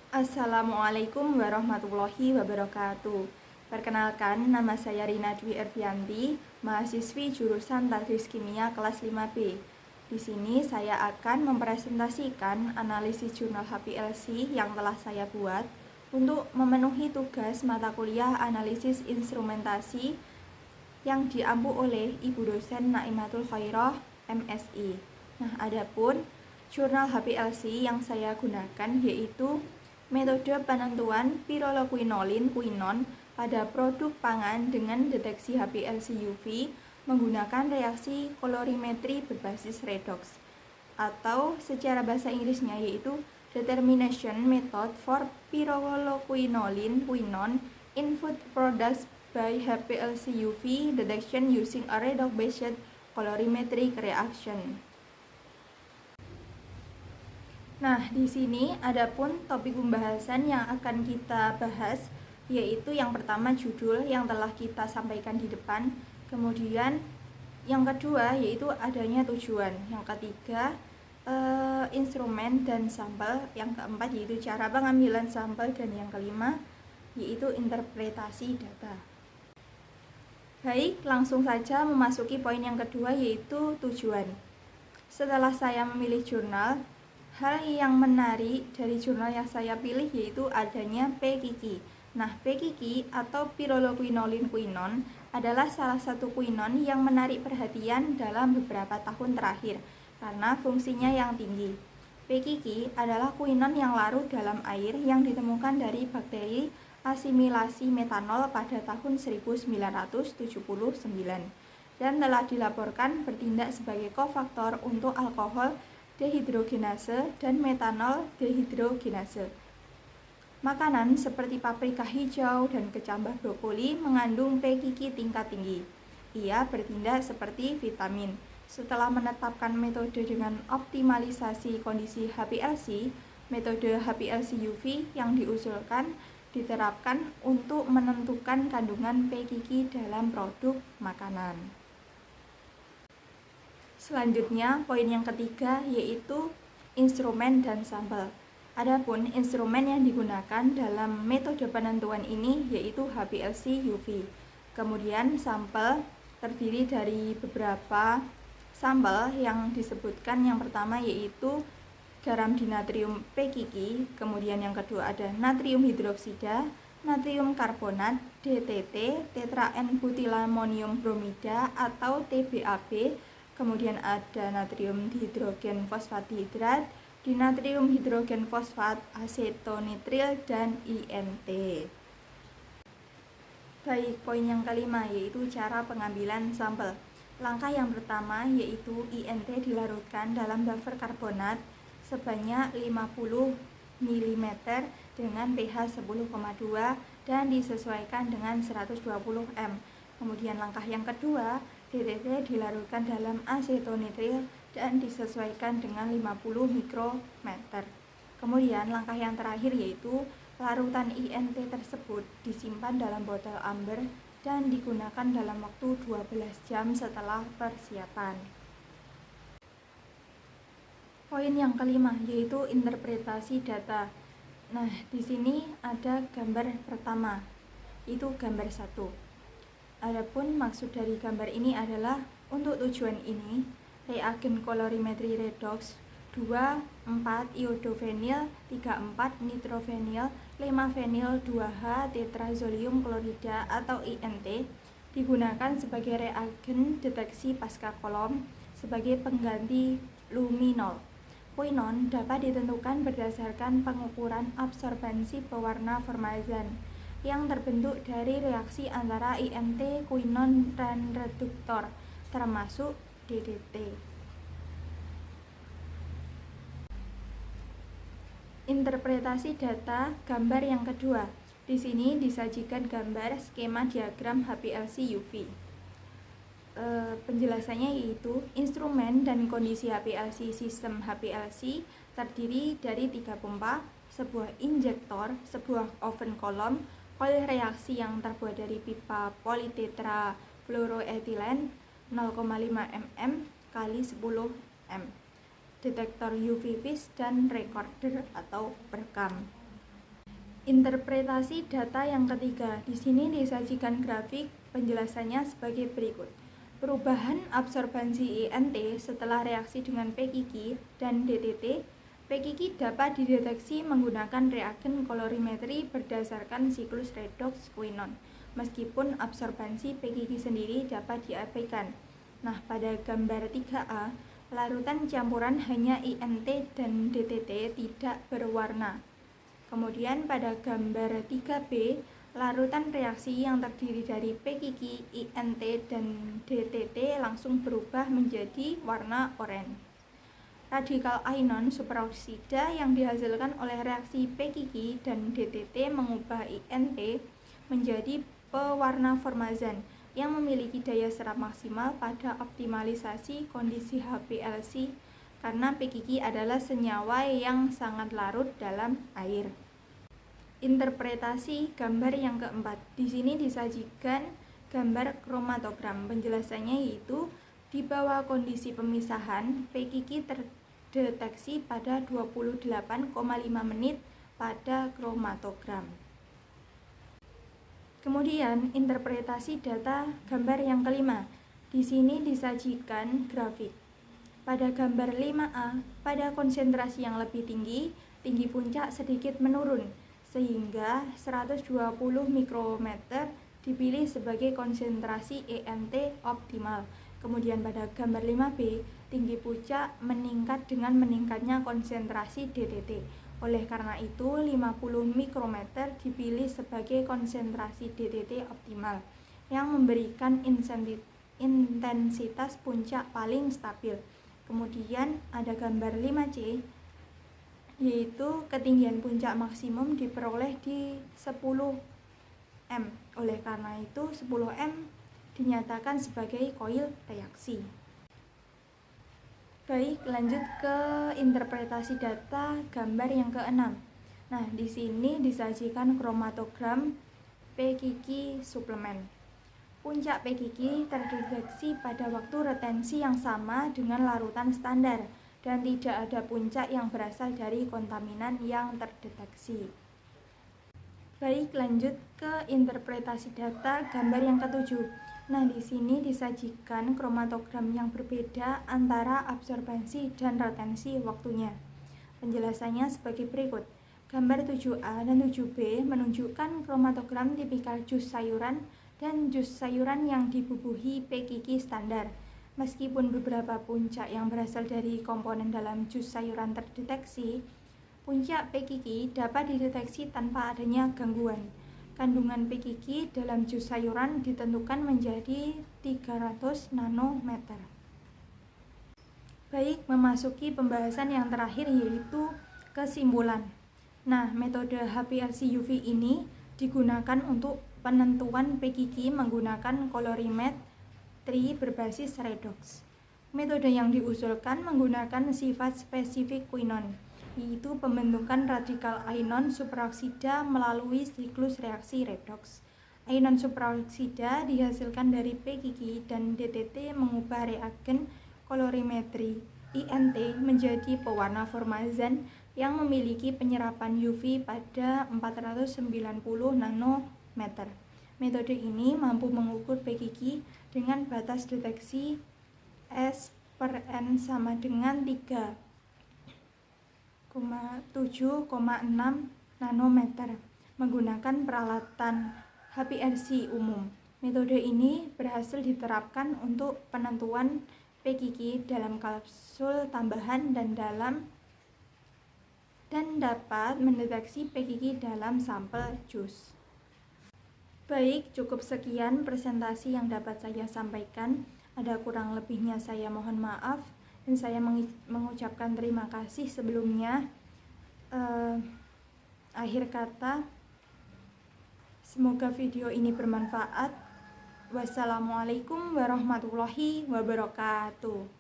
Assalamualaikum warahmatullahi wabarakatuh. Perkenalkan, nama saya Rina Dwi Ervianti, mahasiswi jurusan Tadris Kimia kelas 5B. Di sini saya akan mempresentasikan analisis jurnal HPLC yang telah saya buat untuk memenuhi tugas mata kuliah analisis instrumentasi yang diampu oleh Ibu dosen Naimatul Khairah, MSI. Nah, adapun jurnal HPLC yang saya gunakan yaitu metode penentuan piroloquinolin quinon pada produk pangan dengan deteksi HPLC UV menggunakan reaksi kolorimetri berbasis redox, atau secara bahasa Inggrisnya yaitu Determination Method for Piroloquinolin Quinon in Food Products by HPLC UV Detection using a redox-based colorimetric reaction. Nah, di sini adapun topik pembahasan yang akan kita bahas yaitu yang pertama judul yang telah kita sampaikan di depan, kemudian yang kedua yaitu adanya tujuan, yang ketiga instrumen dan sampel, yang keempat yaitu cara pengambilan sampel, dan yang kelima yaitu interpretasi data. Baik, langsung saja memasuki poin yang kedua yaitu tujuan. Setelah saya memilih jurnal, hal yang menarik dari jurnal yang saya pilih yaitu adanya PQQ. Nah, PQQ atau piroloquinolin quinon adalah salah satu quinon yang menarik perhatian dalam beberapa tahun terakhir karena fungsinya yang tinggi. PQQ adalah quinon yang larut dalam air yang ditemukan dari bakteri asimilasi metanol pada tahun 1979 dan telah dilaporkan bertindak sebagai kofaktor untuk alkohol dehidrogenase dan metanol dehidrogenase. Makanan seperti paprika hijau dan kecambah brokoli mengandung PQQ tingkat tinggi. Ia bertindak seperti vitamin. Setelah menetapkan metode dengan optimalisasi kondisi HPLC, metode HPLC UV yang diusulkan diterapkan untuk menentukan kandungan PQQ dalam produk makanan. Selanjutnya, poin yang ketiga yaitu instrumen dan sampel. Adapun instrumen yang digunakan dalam metode penentuan ini yaitu HPLC UV. Kemudian sampel terdiri dari beberapa sampel yang disebutkan. Yang pertama yaitu garam dinatrium PQQ, kemudian yang kedua ada natrium hidroksida, natrium karbonat, DTT, tetra N-butilamonium bromida atau TBAB, kemudian ada natrium dihidrogen fosfat dihidrat, dinatrium hidrogen fosfat, asetonitril, dan INT. Baik, poin yang kelima yaitu cara pengambilan sampel. Langkah yang pertama yaitu INT dilarutkan dalam buffer karbonat sebanyak 50 mm dengan pH 10,2 dan disesuaikan dengan 120 m. Kemudian langkah yang kedua, DTT dilarutkan dalam asetonitril dan disesuaikan dengan 50 mikrometer. Kemudian langkah yang terakhir yaitu larutan INT tersebut disimpan dalam botol amber dan digunakan dalam waktu 12 jam setelah persiapan. Poin yang kelima yaitu interpretasi data. Nah, di sini ada gambar pertama, itu gambar 1. Adapun maksud dari gambar ini adalah untuk tujuan ini reagen kolorimetri redox 2,4 iodofenil 3,4 nitrofenil 5-fenil 2H tetrazolium klorida atau INT digunakan sebagai reagen deteksi pasca kolom sebagai pengganti luminol. Quinon dapat ditentukan berdasarkan pengukuran absorbansi pewarna formazan yang terbentuk dari reaksi antara INT, quinon, dan reduktor, termasuk DDT. Interpretasi data gambar yang kedua. Di sini disajikan gambar skema diagram HPLC UV. Penjelasannya yaitu instrumen dan kondisi HPLC sistem HPLC terdiri dari 3 pompa, sebuah injektor, sebuah oven kolom, koil reaksi yang terbuat dari pipa politetra fluoroetilen 0,5 mm kali 10 m, detektor UV vis, dan recorder atau perekam. Interpretasi data yang ketiga. Di sini disajikan grafik penjelasannya sebagai berikut. Perubahan absorbansi INT setelah reaksi dengan PQQ dan DTT. PQQ dapat dideteksi menggunakan reagen kolorimetri berdasarkan siklus redoks Quenon, meskipun absorbansi PQQ sendiri dapat diabaikan. Nah, pada gambar 3A, larutan campuran hanya INT dan DTT tidak berwarna. Kemudian pada gambar 3B, larutan reaksi yang terdiri dari PQQ, INT, dan DTT langsung berubah menjadi warna oranye. Radikal inon superoksida yang dihasilkan oleh reaksi PQQ dan DTT mengubah INT menjadi pewarna formazan yang memiliki daya serap maksimal pada optimalisasi kondisi HPLC karena PQQ adalah senyawa yang sangat larut dalam air. Interpretasi gambar yang keempat. Di sini disajikan gambar kromatogram. Penjelasannya yaitu di bawah kondisi pemisahan, PQQ terdeteksi pada 28,5 menit pada kromatogram. Kemudian interpretasi data gambar yang kelima. Di sini disajikan grafik. Pada gambar 5A, pada konsentrasi yang lebih tinggi puncak sedikit menurun, sehingga 120 mikrometer dipilih sebagai konsentrasi ENT optimal. Kemudian pada gambar 5B, tinggi puncak meningkat dengan meningkatnya konsentrasi DTT. Oleh karena itu, 50 mikrometer dipilih sebagai konsentrasi DTT optimal, yang memberikan intensitas puncak paling stabil. Kemudian ada gambar 5C, yaitu ketinggian puncak maksimum diperoleh di 10 m. Oleh karena itu 10 m dinyatakan sebagai koil reaksi. Baik, lanjut ke interpretasi data gambar yang keenam. Nah, di sini disajikan kromatogram PQQ suplemen. Puncak PQQ terdeteksi pada waktu retensi yang sama dengan larutan standar dan tidak ada puncak yang berasal dari kontaminan yang terdeteksi. Baik, lanjut ke interpretasi data gambar yang ketujuh. Nah, di sini disajikan kromatogram yang berbeda antara absorbansi dan retensi waktunya. Penjelasannya sebagai berikut. Gambar 7A dan 7B menunjukkan kromatogram tipikal jus sayuran dan jus sayuran yang dibubuhi PQQ standar. Meskipun beberapa puncak yang berasal dari komponen dalam jus sayuran terdeteksi, puncak PQQ dapat dideteksi tanpa adanya gangguan. Kandungan PQQ dalam jus sayuran ditentukan menjadi 300 nanometer. Baik, memasuki pembahasan yang terakhir yaitu kesimpulan. Nah, metode HPLC UV ini digunakan untuk penentuan PQQ menggunakan kolorimetri berbasis redoks. Metode yang diusulkan menggunakan sifat spesifik Quenon, yaitu pembentukan radikal inon superoksida melalui siklus reaksi redoks. Inon superoksida dihasilkan dari PQQ dan DTT mengubah reagen kolorimetri INT menjadi pewarna formazan yang memiliki penyerapan UV pada 490 nanometer. Metode ini mampu mengukur PQQ dengan batas deteksi S/N sama dengan 3,7,6 nanometer menggunakan peralatan HPLC umum. Metode ini berhasil diterapkan untuk penentuan PQQ dalam kapsul tambahan dan dapat mendeteksi PQQ dalam sampel jus. Baik, cukup sekian presentasi yang dapat saya sampaikan. Ada kurang lebihnya saya mohon maaf dan saya mengucapkan terima kasih sebelumnya. Akhir kata, semoga video ini bermanfaat. Wassalamualaikum warahmatullahi wabarakatuh.